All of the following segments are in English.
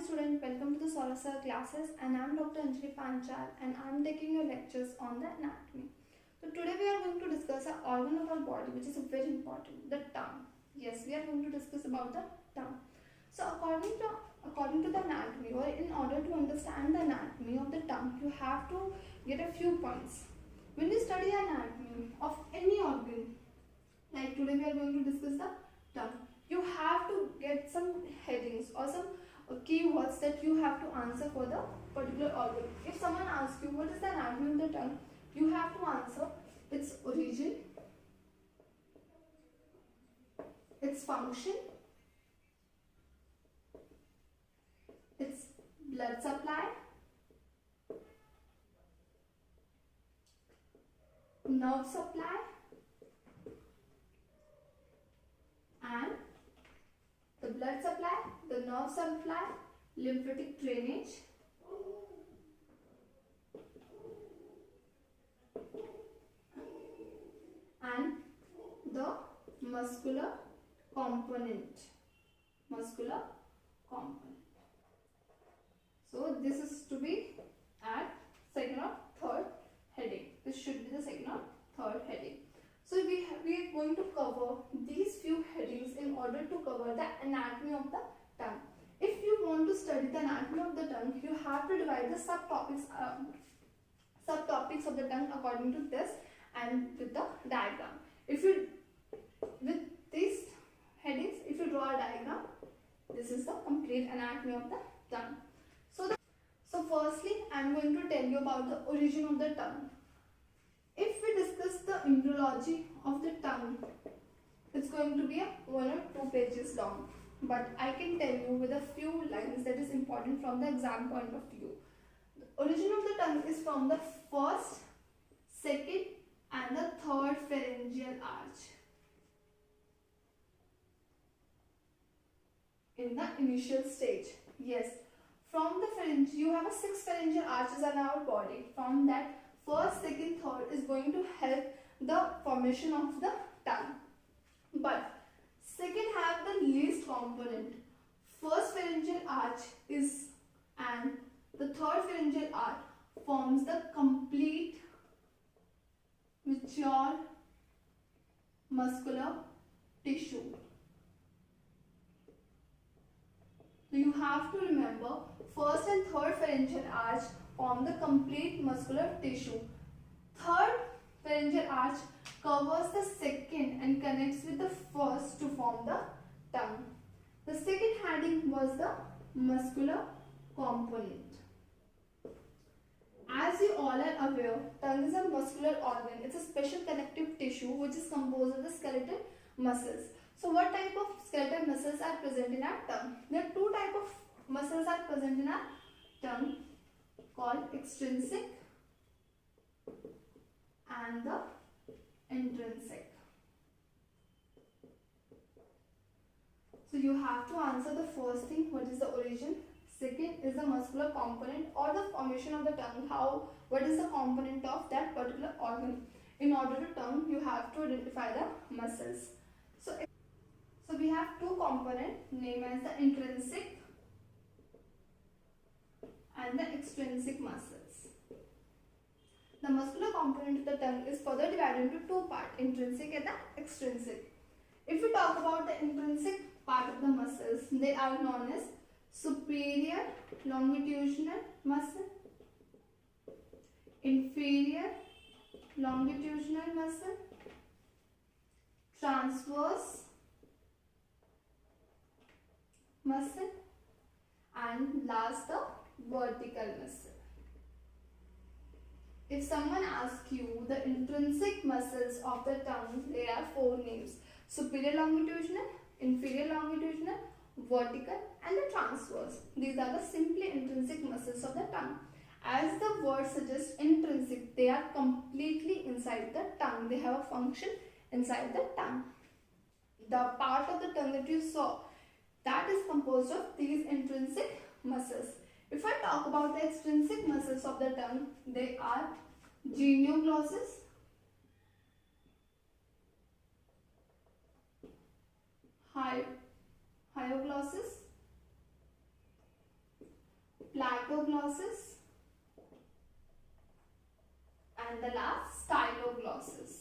student, welcome to the Sorasa classes, and I am Dr. Anjali Panchal and I am taking your lectures on the anatomy. So today we are going to discuss an organ of our body which is very important, the tongue. Yes, we are going to discuss about the tongue. So according to the anatomy, or in order to understand the anatomy of the tongue, you have to get a few points. When you study anatomy of any organ, like today we are going to discuss the tongue, you have to get some headings or some keywords that you have to answer for the particular organ. If someone asks you what is the anatomy of the tongue, you have to answer its origin, its function, its blood supply, nerve supply, and the blood supply, the nerve supply, lymphatic drainage, and the muscular component. So this is to be at second or third heading. This should be the second or third heading. So we are going to cover these few headings in order to cover the anatomy of the tongue. If you want to study the anatomy of the tongue, you have to divide the subtopics of the tongue according to this and with the diagram. With these headings, if you draw a diagram, this is the complete anatomy of the tongue. So firstly, I am going to tell you about the origin of the tongue. If we discuss the embryology of the tongue, it's going to be a 1 or 2 pages long. But I can tell you with a few lines that is important from the exam point of view. The origin of the tongue is from the first, second and the third pharyngeal arch. In the initial stage, yes, from the pharynx, you have a 6 pharyngeal arches in our body. From that, first, second, third is going to help the formation of the tongue. But second have the least component. First pharyngeal arch is, and the third pharyngeal arch forms the complete mature muscular tissue. So you have to remember, first and third pharyngeal arch form the complete muscular tissue. Third pharyngeal arch covers the second and connects with the first to form the tongue. The second heading was the muscular component. As you all are aware, tongue is a muscular organ. It's a special connective tissue which is composed of the skeletal muscles. So what type of skeletal muscles are present in our tongue? There are 2 types of muscles are present in our tongue, called extrinsic and the intrinsic. So you have to answer the first thing, what is the origin? Second is the muscular component or the formation of the tongue. What is the component of that particular organ? In order to tongue, you have to identify the muscles. So we have 2 components named as the intrinsic and the extrinsic muscles. The muscular component of the tongue is further divided into 2 parts, intrinsic and the extrinsic. If we talk about the intrinsic part of the muscles, they are known as superior longitudinal muscle, inferior longitudinal muscle, transverse muscle, and last the vertical muscle. If someone asks you the intrinsic muscles of the tongue, there are 4 names: superior longitudinal, inferior longitudinal, vertical and the transverse. These are the simply intrinsic muscles of the tongue. As the word suggests, intrinsic, they are completely inside the tongue. They have a function inside the tongue. The part of the tongue that you saw, that is composed of these intrinsic muscles. If I talk about the extrinsic muscles of the tongue, they are genioglossus, hyoglossus, platoglossus, and the last styloglossus.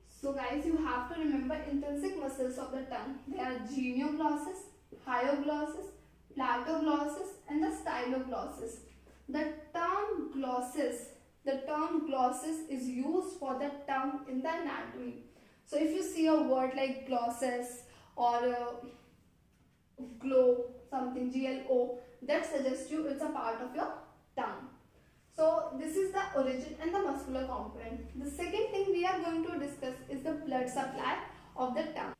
So guys, you have to remember intrinsic muscles of the tongue. They are genioglossus, hyoglossus, platoglossus, and the styloglossus. The term glossus is used for the tongue in the anatomy. So if you see a word like glossus or glow, something GLO, that suggests you it's a part of your tongue. So this is the origin and the muscular component. The second thing we are going to discuss is the blood supply of the tongue.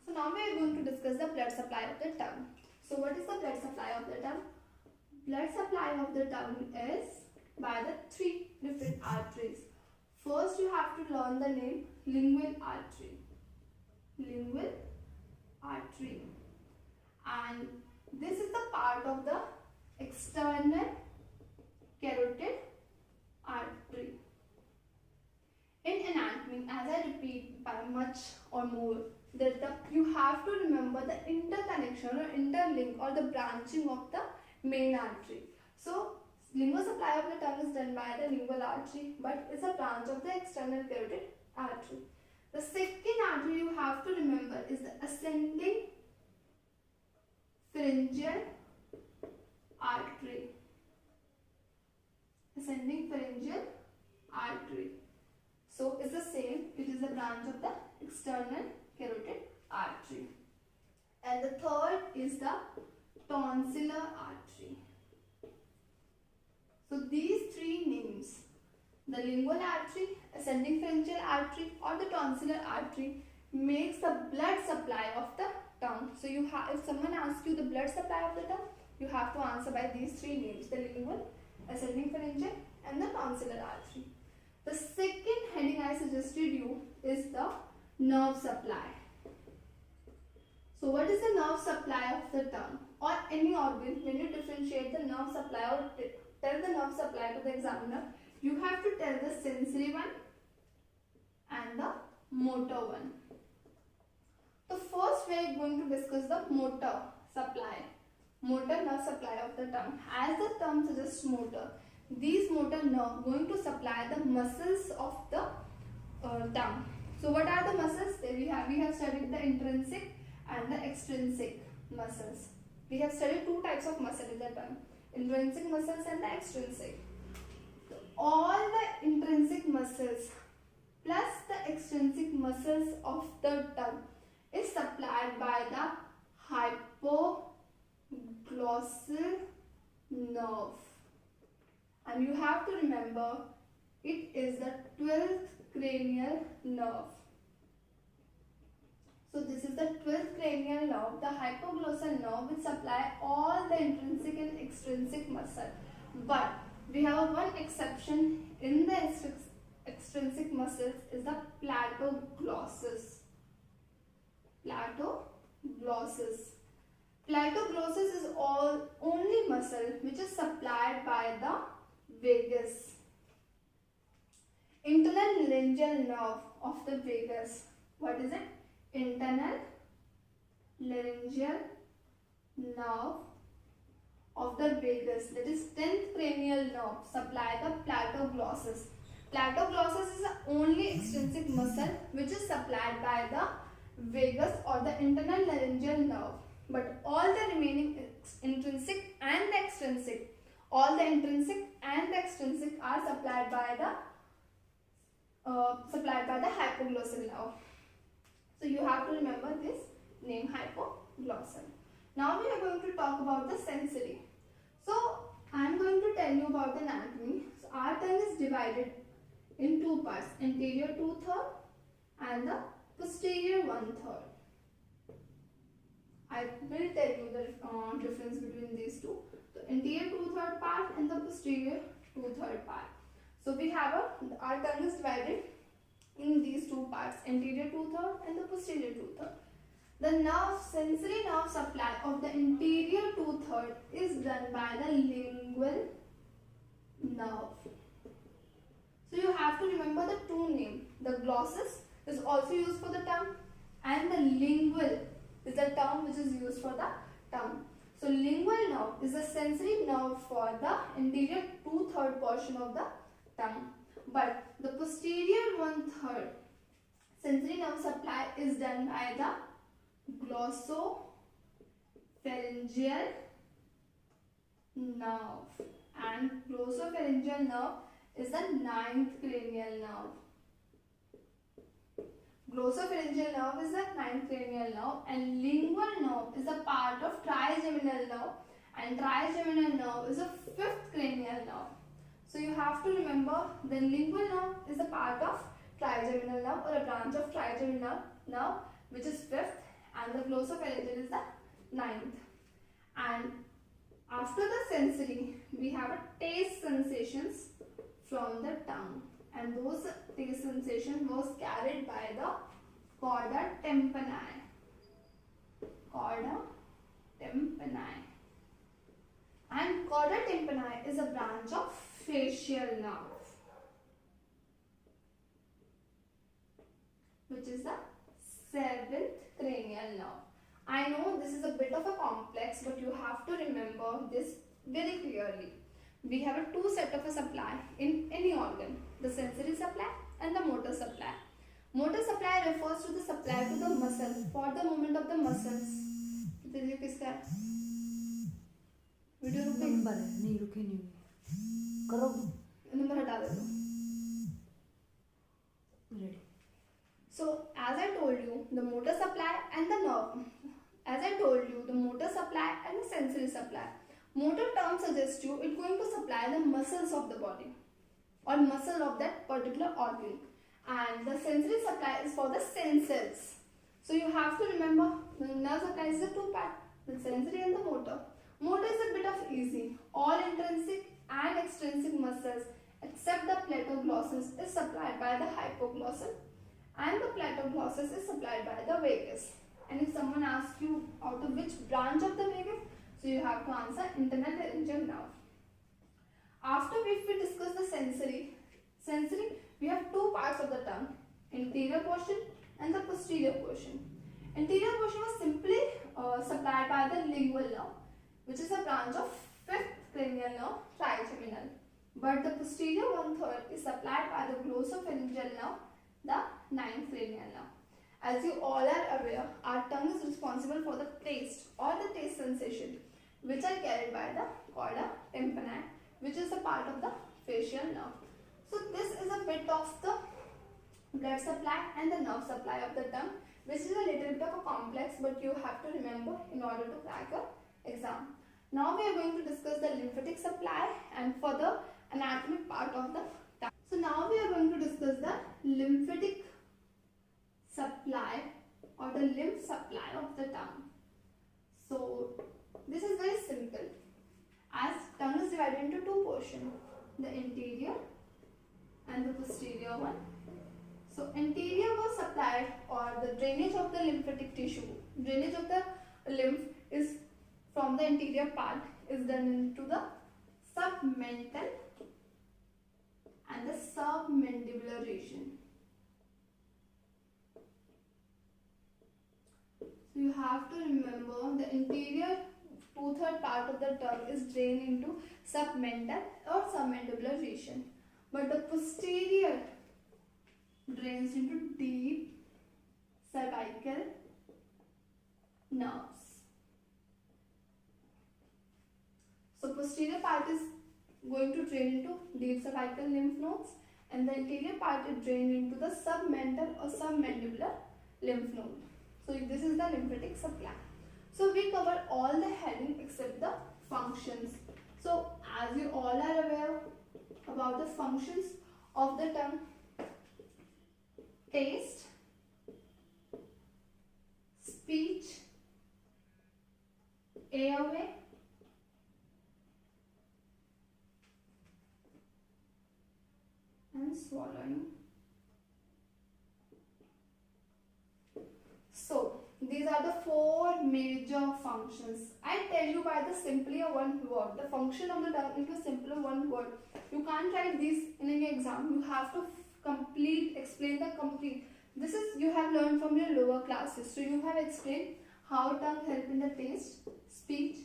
So now we are going to discuss the blood supply of the tongue. So what is the blood supply of the tongue? Blood supply of the tongue is by the three different arteries. First you have to learn the name lingual artery. Lingual artery. And this is the part of the external carotid artery. In anatomy, as I repeat by much or more, that you have to remember the interconnection or interlink or the branching of the main artery. So, lingual supply of the tongue is done by the lingual artery, but it's a branch of the external carotid artery. The second artery you have to remember is the ascending pharyngeal artery. Ascending pharyngeal artery. So it's the same, it is a branch of the external carotid artery. And the third is the tonsillar artery. So these three names, the lingual artery, ascending pharyngeal artery, or the tonsillar artery, makes the blood supply of the tongue. So you have, if someone asks you the blood supply of the tongue, you have to answer by these three names: the lingual, ascending pharyngeal, and the tonsillar artery. The second heading I suggested you is the nerve supply. So what is the nerve supply of the tongue or any organ? When you differentiate the nerve supply or tell the nerve supply to the examiner, you have to tell the sensory one and the motor one. So first we are going to discuss the motor supply. Motor nerve supply of the tongue. As the term suggests motor, these motor nerve going to supply the muscles of the tongue. So what are the muscles? We have studied the intrinsic and the extrinsic muscles. We have studied two types of muscle in the tongue: intrinsic muscles and the extrinsic. So all the intrinsic muscles plus the extrinsic muscles of the tongue is supplied by the hypoglossal nerve. And you have to remember, it is the 12th cranial nerve. So this is the 12th cranial nerve. The hypoglossal nerve will supply all the intrinsic and extrinsic muscle. But we have one exception in the extrinsic muscles is the platoglossus. Platoglossus. Platoglossus is only muscle which is supplied by the vagus. Internal laryngeal nerve of the vagus. What is it? Internal laryngeal nerve of the vagus, that is 10th cranial nerve, supply the platoglossus. Platoglossus is the only extrinsic muscle which is supplied by the vagus or the internal laryngeal nerve. But all the remaining intrinsic and the extrinsic, all the intrinsic and the extrinsic are supplied by the hypoglossal nerve. So you have to remember this name, hypoglossal. Now we are going to talk about the sensory. So I am going to tell you about the anatomy. So our tongue is divided in two parts: anterior 2/3 and the posterior 1/3. I will tell you the difference between these two. So anterior 2/3 part and the posterior 2/3 part. So we have our tongue is divided in these two parts: anterior 2/3 and the posterior 2/3. The sensory nerve supply of the anterior 2/3 is done by the lingual nerve. So you have to remember the two names. The glossus is also used for the tongue, and the lingual is the term which is used for the tongue. So lingual nerve is the sensory nerve for the interior 2/3 portion of the tongue, but the posterior 1/3 sensory nerve supply is done by the glossopharyngeal nerve, and glossopharyngeal nerve is the 9th cranial nerve. Glossopharyngeal nerve is the 9th cranial nerve, and lingual nerve is a part of trigeminal nerve, and trigeminal nerve is the 5th cranial nerve. So you have to remember the lingual nerve is a part of trigeminal nerve or a branch of trigeminal nerve, which is 5th, and the glossopharyngeal is the 9th. And after the sensory, we have a taste sensations from the tongue, and those taste sensation was carried by the chorda tympani. Chorda tympani. And chorda tympani is a branch of facial nerve, which is the 7th cranial nerve. I know this is a bit of a complex, but you have to remember this very clearly. We have a two set of a supply in any organ, the sensory supply and the motor supply. Motor supply refers to the supply to the muscle for the movement of the muscles. Video किसका है? Video रुके? Number है, नहीं रुके नहीं करो, number हटा दो. Ready. So as I told you, the motor supply and the nerve. As I told you, the motor supply and the sensory supply. Motor term suggests you it's going to supply the muscles of the body or muscle of that particular organ, and the sensory supply is for the senses. So you have to remember the nerve supply is the two part, the sensory and the motor. Motor is a bit of easy. All intrinsic and extrinsic muscles except the platoglossus is supplied by the hypoglossal, and the platoglossus is supplied by the vagus. And if someone asks you out of which branch of the vagus, so you have to answer internal laryngeal nerve. After if we discuss the sensory, we have two parts of the tongue, interior portion and the posterior portion. Interior portion was simply supplied by the lingual nerve, which is a branch of 5th cranial nerve, trigeminal. But the posterior 1/3 is supplied by the glossopharyngeal nerve, the 9th cranial nerve. As you all are aware, our tongue is responsible for the taste or the taste sensation, which are carried by the chorda tympani, which is a part of the facial nerve. So this is a bit of the blood supply and the nerve supply of the tongue, which is a little bit of a complex, but you have to remember in order to crack your exam. Now we are going to discuss the lymphatic supply and further anatomic part of the tongue. So now we are going to discuss the lymphatic supply or the lymph supply of the tongue. So this is very simple, as tongue is divided into two portions, the interior and the posterior one. So interior was supplied, or the drainage of the lymphatic tissue, drainage of the lymph is from the interior part is done into the submental and the submandibular region. So you have to remember the interior 2/3 part of the tongue is drained into submental or submandibular region, but the posterior drains into deep cervical nerves. So posterior part is going to drain into deep cervical lymph nodes, and the anterior part is drained into the submental or submandibular lymph node. So this is the lymphatic supply. So we cover all the heading except the functions. So as you all are aware about the functions of the tongue: taste, speech, airway, and swallowing. So these are the four major functions. I tell you by the simply one word, the function of the tongue into simpler one word. You can't write these in any exam. You have to explain the complete. This is you have learned from your lower classes. So you have explained how tongue help in the taste, speech,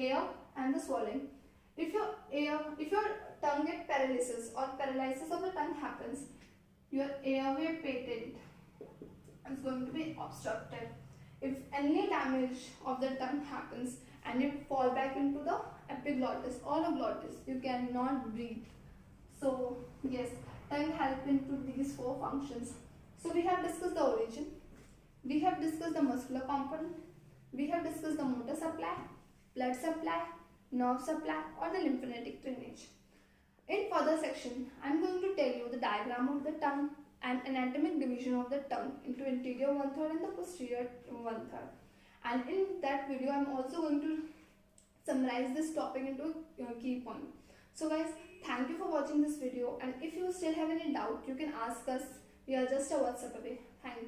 air and the swallowing. If your tongue get paralysis or paralysis of the tongue happens, your airway patent is going to be obstructed. If any damage of the tongue happens and you fall back into the epiglottis or the glottis, you cannot breathe. So yes, tongue helps into these four functions. So we have discussed the origin, we have discussed the muscular component, we have discussed the motor supply, blood supply, nerve supply or the lymphatic drainage. In further section, I am going to tell you the diagram of the tongue and anatomic division of the tongue into anterior 1/3 and the posterior 1/3. And in that video, I am also going to summarize this topic into key point. So guys, thank you for watching this video, and if you still have any doubt, you can ask us. We are just a WhatsApp away.